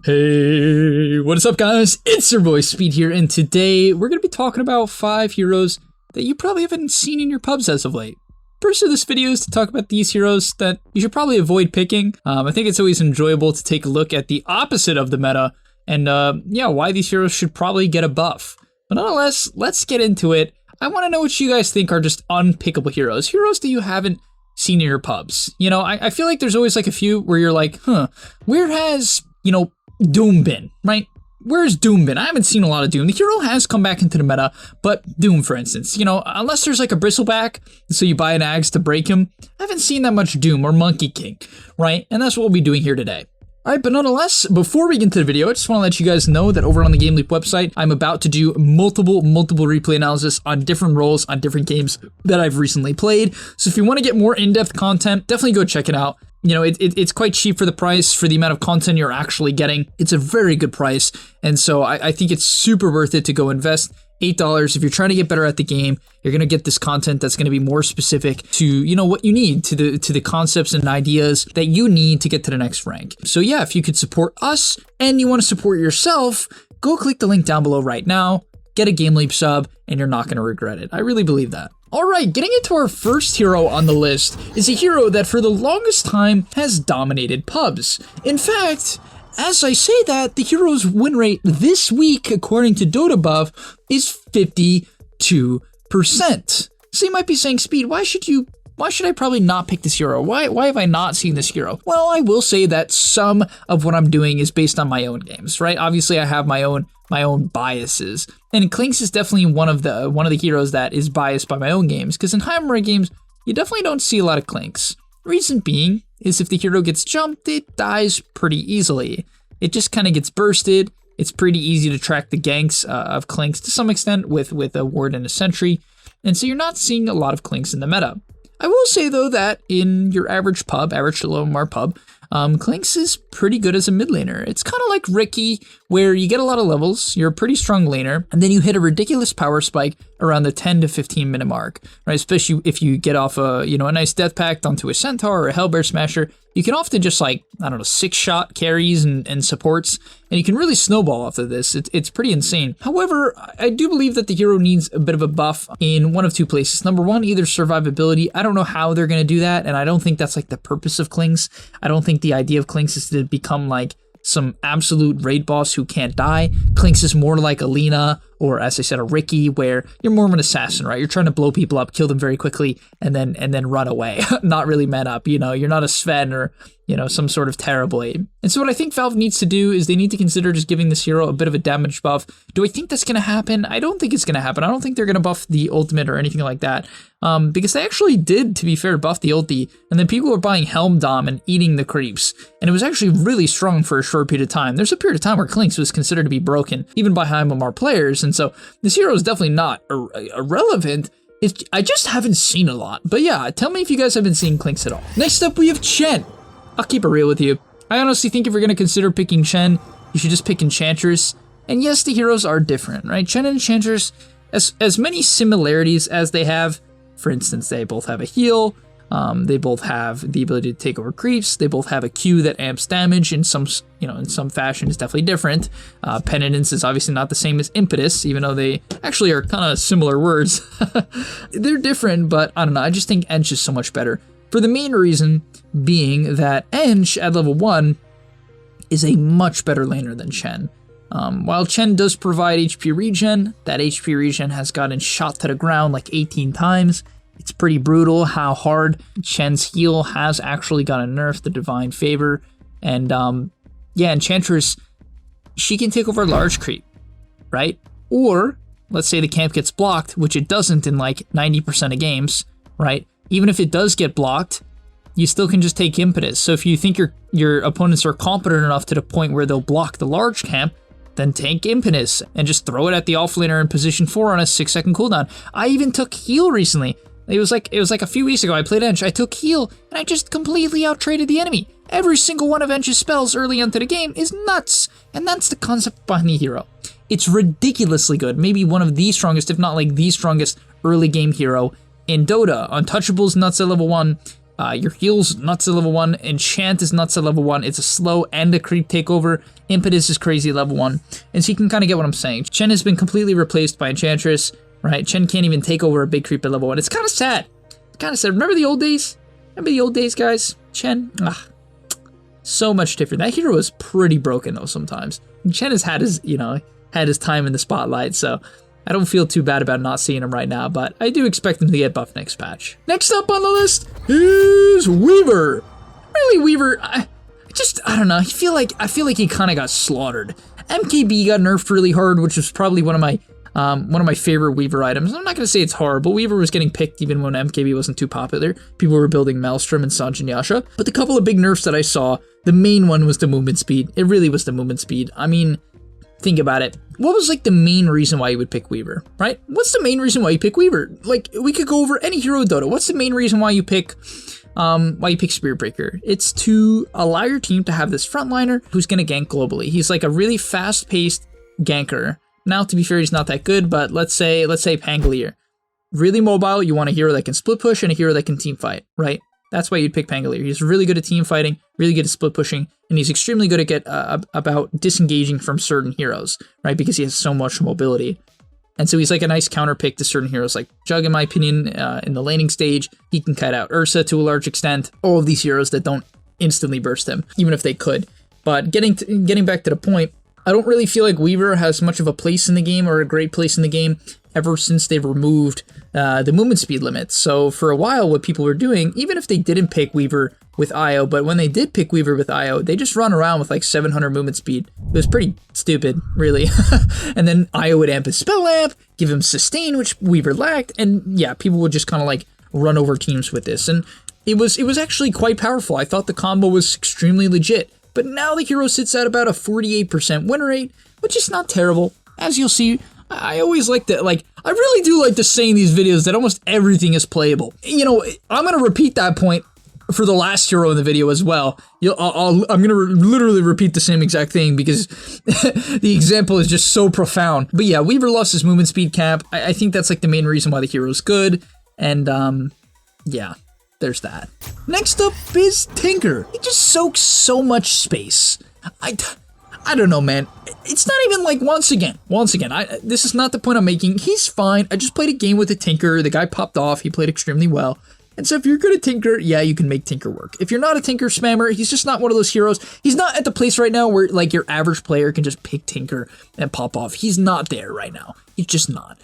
Hey, what is up guys? It's your boy Speed here, and today we're going to be talking about 5 heroes that you probably haven't seen in your pubs as of late. Purpose of this video is to talk about these heroes that you should probably avoid picking. I think it's always enjoyable to take a look at the opposite of the meta, and why these heroes should probably get a buff. But nonetheless, let's get into it. I want to know what you guys think are just unpickable heroes. Heroes that you haven't seen in your pubs. You know, I feel like there's always like a few where you're like, where has, Doom been, right? Where's Doom been? I haven't seen a lot of Doom. The hero has come back into the meta, but Doom, for instance, unless there's like a bristleback, so you buy an axe to break him, I haven't seen that much Doom or Monkey King, right? And that's what we'll be doing here today. Alright, but nonetheless, before we get into the video, I just want to let you guys know that over on the GameLeap website, I'm about to do multiple replay analysis on different roles, on different games that I've recently played. So if you want to get more in-depth content, definitely go check it out. It's quite cheap for the price, for the amount of content you're actually getting. It's a very good price, and so I think it's super worth it to go invest $8. If you're trying to get better at the game, you're going to get this content that's going to be more specific to, what you need, to the concepts and ideas that you need to get to the next rank. So yeah, if you could support us and you want to support yourself, go click the link down below right now, get a GameLeap sub, and you're not going to regret it. I really believe that. Alright, getting into our first hero on the list is a hero that for the longest time has dominated pubs. In fact, as I say that, the hero's win rate this week, according to Dota Buff, is 52%. So you might be saying, Speed, why should I probably not pick this hero? Why have I not seen this hero? Well, I will say that some of what I'm doing is based on my own games, right? Obviously, I have my own biases, and Klinks is definitely one of the heroes that is biased by my own games, because in MMR games, you definitely don't see a lot of Klinks. Reason being is if the hero gets jumped, it dies pretty easily. It just kind of gets bursted. It's pretty easy to track the ganks of Klinks to some extent with a ward and a sentry, and so you're not seeing a lot of Klinks in the meta. I will say though that in your average pub, average to low MMR pub, Klinks is pretty good as a mid laner. It's kind of like Ricky, where you get a lot of levels, you're a pretty strong laner, and then you hit a ridiculous power spike around the 10 to 15 minute mark, right? Especially if you get off a nice death pact onto a centaur or a hellbear smasher, you can often just 6-shot carries and supports, and you can really snowball off of this. It's pretty insane. However, I do believe that the hero needs a bit of a buff in one of two places. Number one, either survivability. I don't know how they're going to do that, and I don't think that's the purpose of Klinks. I don't think the idea of Klinks is to become some absolute raid boss who can't die. Klinks is more like a Lina, or as I said, a Ricky, where you're more of an assassin, right? You're trying to blow people up, kill them very quickly, and then run away. Not really man up, you're not a Sven or, some sort of Terrorblade. And so what I think Valve needs to do is they need to consider just giving this hero a bit of a damage buff. Do I think that's going to happen? I don't think it's going to happen. I don't think they're going to buff the ultimate or anything like that. Because they actually did, to be fair, buff the ulti, and then people were buying Helm Dom and eating the creeps, and it was actually really strong for a short period of time. There's a period of time where Klinks was considered to be broken, even by high MMR players, and so this hero is definitely not irrelevant. I just haven't seen a lot. But yeah, tell me if you guys haven't seen Klinks at all. Next up, we have Chen. I'll keep it real with you. I honestly think if you're going to consider picking Chen, you should just pick Enchantress. And yes, the heroes are different, right? Chen and Enchantress, as many similarities as they have. For instance, they both have a heal, they both have the ability to take over creeps, they both have a Q that amps damage in some fashion. Is definitely different. Penitence is obviously not the same as impetus, even though they actually are kind of similar words. They're different, but I don't know, I just think Ench is so much better. For the main reason being that Ench at level 1 is a much better laner than Chen. While Chen does provide HP regen, that HP regen has gotten shot to the ground 18 times. It's pretty brutal how hard Chen's heal has actually gotten nerfed, the Divine Favor. And Enchantress, she can take over a large creep, right? Or, let's say the camp gets blocked, which it doesn't in 90% of games, right? Even if it does get blocked, you still can just take impetus. So if you think your opponents are competent enough to the point where they'll block the large camp, then take impetus and just throw it at the offlaner in position 4 on a 6-second cooldown. I even took heal recently. It was like a few weeks ago. I played Ench. I took heal and I just completely outtraded the enemy. Every single one of Ench's spells early into the game is nuts, and that's the concept behind the hero. It's ridiculously good. Maybe one of the strongest, if not the strongest early game hero in Dota. Untouchable's nuts at level 1. Your heal's nuts at level 1. Enchant is nuts at level 1. It's a slow and a creep takeover. Impetus is crazy at level 1. And so you can kind of get what I'm saying. Chen has been completely replaced by Enchantress, right? Chen can't even take over a big creep at level 1. It's kind of sad. It's kind of sad. Remember the old days? Remember the old days, guys? Chen? So much different. That hero is pretty broken, though, sometimes. And Chen has had his, had his time in the spotlight, so I don't feel too bad about not seeing him right now, but I do expect him to get buffed next patch. Next up on the list is Weaver. Really, Weaver, I don't know. I feel like he kind of got slaughtered. MKB got nerfed really hard, which was probably one of my favorite Weaver items. I'm not gonna say it's horrible. Weaver was getting picked even when MKB wasn't too popular. People were building Maelstrom and Sanjin Yasha. But the couple of big nerfs that I saw, the main one was the movement speed. It really was the movement speed. I mean, think about it. What was like the main reason why you would pick Weaver, right? What's the main reason why you pick Weaver? Like, we could go over any hero in Dota. What's the main reason why you pick Spirit Breaker? It's to allow your team to have this frontliner who's gonna gank globally. He's like a really fast-paced ganker. Now, to be fair, he's not that good, but let's say Pangolier. Really mobile, you want a hero that can split push and a hero that can team fight, right? That's why you'd pick Pangolier. He's really good at team fighting, really good at split pushing, and he's extremely good at about disengaging from certain heroes, right? Because he has so much mobility. And so he's like a nice counter pick to certain heroes like Jug, in my opinion, in the laning stage. He can cut out Ursa to a large extent. All of these heroes that don't instantly burst him, even if they could. But getting back to the point, I don't really feel like Weaver has much of a place in the game or a great place in the game ever since they've removed the movement speed limit. So for a while, what people were doing, even if they didn't pick Weaver with IO, but when they did pick Weaver with IO, they just run around with like 700 movement speed. It was pretty stupid, really. And then IO would amp his spell amp, give him sustain, which Weaver lacked, and yeah, people would just kind of like run over teams with this. And it was actually quite powerful. I thought the combo was extremely legit. But now the hero sits at about a 48% win rate, which is not terrible. As you'll see, I always like to, I really do like to say in these videos that almost everything is playable. You know, I'm going to repeat that point for the last hero in the video as well. I'm going to literally repeat the same exact thing because the example is just so profound. But yeah, Weaver lost his movement speed cap. I think that's like the main reason why the hero's good. And yeah. There's that. Next up is Tinker. He just soaks so much space. I don't know, man. It's not even like once again, this is not the point I'm making. He's fine. I just played a game with a Tinker. The guy popped off. He played extremely well. And so if you're good at Tinker, yeah, you can make Tinker work. If you're not a Tinker spammer, he's just not one of those heroes. He's not at the place right now where like your average player can just pick Tinker and pop off. He's not there right now. He's just not.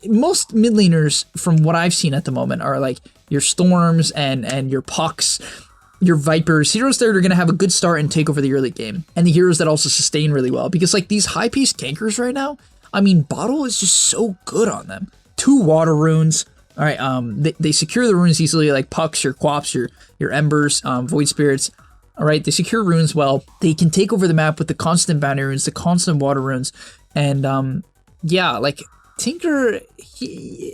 Most mid laners, from what I've seen at the moment, are like your Storms and your Pucks, your Vipers, heroes that are going to have a good start and take over the early game, and the heroes that also sustain really well. Because like these high-paced gankers right now, I mean, Bottle is just so good on them. 2 water runes. All right, they secure the runes easily, like Pucks, your Quaps, your Embers, Void Spirits. All right, they secure runes well. They can take over the map with the constant bounty runes, the constant water runes, and yeah, like Tinker,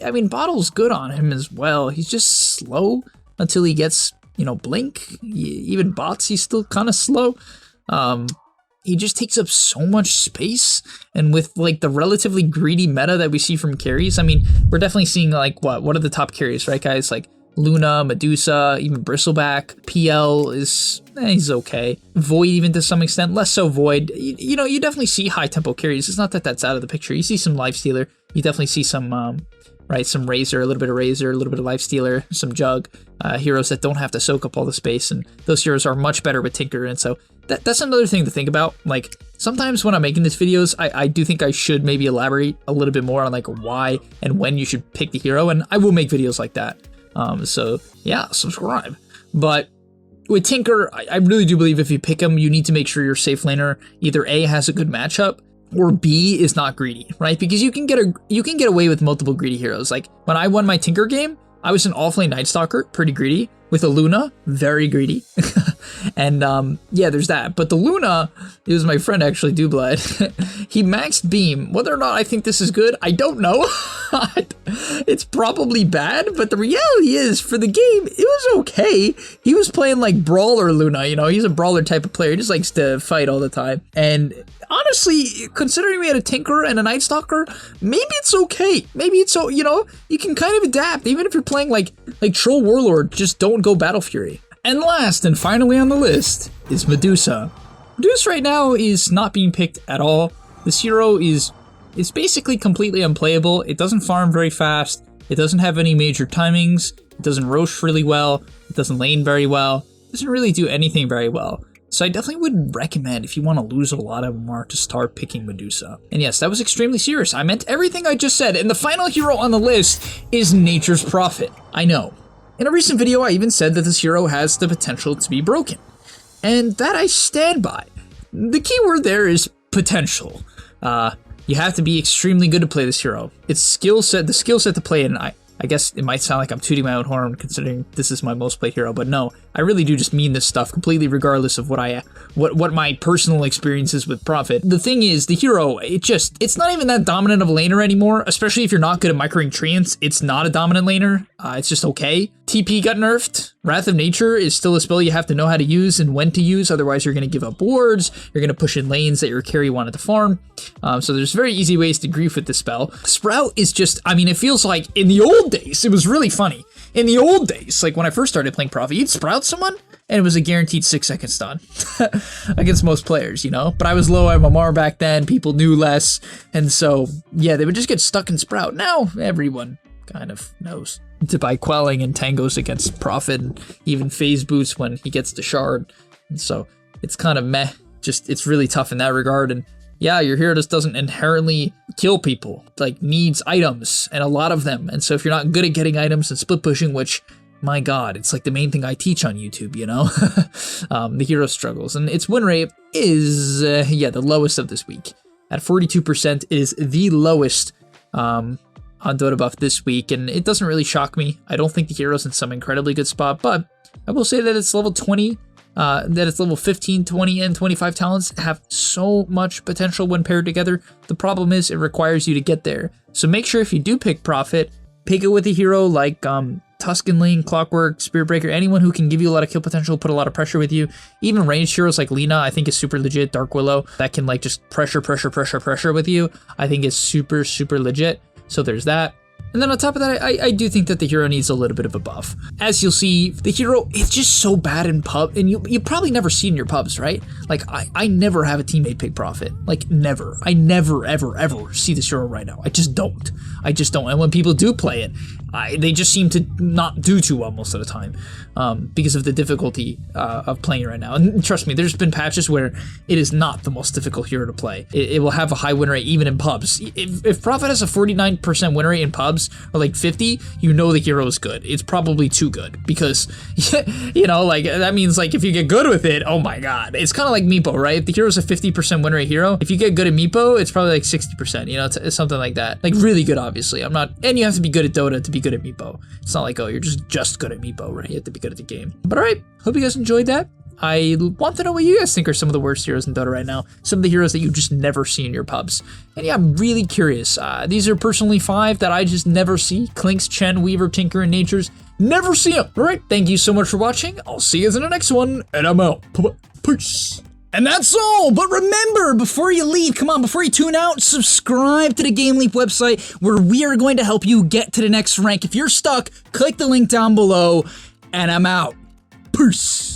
I mean, Bottle's good on him as well. He's just slow until he gets, Blink. Even bots, he's still kind of slow. He just takes up so much space, and with like the relatively greedy meta that we see from carries, I mean, we're definitely seeing like what are the top carries, right, guys? Like Luna, Medusa, even Bristleback. PL is, he's okay. Void even to some extent, less so Void. You definitely see high tempo carries. It's not that that's out of the picture. You see some Lifestealer. You definitely see some, some Razor, a little bit of Razor, a little bit of Lifestealer, some Jug, heroes that don't have to soak up all the space, and those heroes are much better with Tinker, and so that's another thing to think about. Like, sometimes when I'm making these videos, I do think I should maybe elaborate a little bit more on like why and when you should pick the hero, and I will make videos like that. So yeah, subscribe. But with Tinker, I really do believe if you pick him, you need to make sure your safe laner either A, has a good matchup, or B, is not greedy, right? Because you can get away with multiple greedy heroes. Like when I won my Tinker game, I was an offlane Night Stalker, pretty greedy, with a Luna, very greedy. And yeah, there's that. But the Luna, it was my friend actually, Dublood. He maxed Beam. Whether or not I think this is good, I don't know. It's probably bad, but the reality is, for the game, it was okay. He was playing like Brawler Luna, he's a Brawler type of player. He just likes to fight all the time. And honestly, considering we had a Tinker and a Night Stalker, maybe it's okay. Maybe it's so, you can kind of adapt. Even if you're playing like Troll Warlord, just don't don't go Battle Fury. And last and finally on the list is Medusa. Medusa right now is not being picked at all. This hero is basically completely unplayable. It doesn't farm very fast. It doesn't have any major timings. It doesn't roast really well. It doesn't lane very well. It doesn't really do anything very well. So I definitely would recommend, if you want to lose a lot of MMR, to start picking Medusa. And yes, that was extremely serious. I meant everything I just said. And the final hero on the list is Nature's Prophet. I know. In a recent video, I even said that this hero has the potential to be broken. And that I stand by. The key word there is potential. You have to be extremely good to play this hero. Its skill set, the skill set to play it, and I guess it might sound like I'm tooting my own horn considering this is my most played hero, but no, I really do just mean this stuff completely regardless of what my personal experience is with Prophet. The thing is, the hero, it's not even that dominant of a laner anymore, especially if you're not good at microing treants. It's not a dominant laner, it's just okay. TP got nerfed. Wrath of Nature is still a spell you have to know how to use and when to use, otherwise you're going to give up wards, you're going to push in lanes that your carry wanted to farm. So there's very easy ways to grief with this spell. Sprout is just, I mean, it feels like in the old days, it was really funny. In the old days, like when I first started playing Prophet, you'd Sprout someone, and it was a guaranteed 6-second stun against most players, you know? But I was low MMR back then, people knew less, and so, yeah, they would just get stuck in Sprout. Now, everyone kind of knows to buy Quelling and Tangos against Prophet, and even Phase Boots when he gets to Shard. And so, it's kind of meh, just, it's really tough in that regard, and yeah, your hero just doesn't inherently kill people, like needs items, and a lot of them. And so if you're not good at getting items and split pushing, which, my god, it's like the main thing I teach on YouTube, you know? The hero struggles, and its win rate is, yeah, the lowest of this week. At 42%, it is the lowest on Dota Buff this week, and it doesn't really shock me. I don't think the hero's in some incredibly good spot, but I will say that it's level 20, that its level 15, 20, and 25 talents have so much potential when paired together. The problem is it requires you to get there. So make sure if you do pick Prophet, pick it with a hero like Tuscan Lane, Clockwork, Spirit Breaker, anyone who can give you a lot of kill potential, put a lot of pressure with you. Even ranged heroes like Lina, I think is super legit. Dark Willow, that can like just pressure with you, I think is super legit. So there's that. And then on top of that, I do think that the hero needs a little bit of a buff. As you'll see, the hero is just so bad in pub, and you probably never see in your pubs, right? Like, I never have a teammate pick Prophet. Like, never. I never, ever see this hero right now. I just don't. And when people do play it, they just seem to not do too well most of the time because of the difficulty of playing it right now. And trust me, there's been patches where it is not the most difficult hero to play. It will have a high win rate even in pubs. If Prophet has a 49% win rate in pubs, or like 50, you know the hero is good. It's probably too good because, you know, like that means like if you get good with it, oh my god. It's kind of like Meepo, right? If the hero's a 50% win rate hero, if you get good at Meepo, it's probably like 60%, you know, it's something like that. Like really good, obviously. And you have to be good at Dota to be good at Meepo. It's not like, oh, you're just good at Meepo, right? You have to be good at the game. But all right, hope you guys enjoyed that. I want to know what you guys think are some of the worst heroes in Dota right now. Some of the heroes that you just never see in your pubs. And yeah, I'm really curious. These are personally 5 that I just never see. Klinks, Chen, Weaver, Tinker, and Natures. Never see them. All right, thank you so much for watching. I'll see you in the next one, and I'm out. Peace. And that's all, but remember, before you leave, before you tune out, subscribe to the GameLeap website where we are going to help you get to the next rank. If you're stuck, click the link down below, and I'm out. Peace.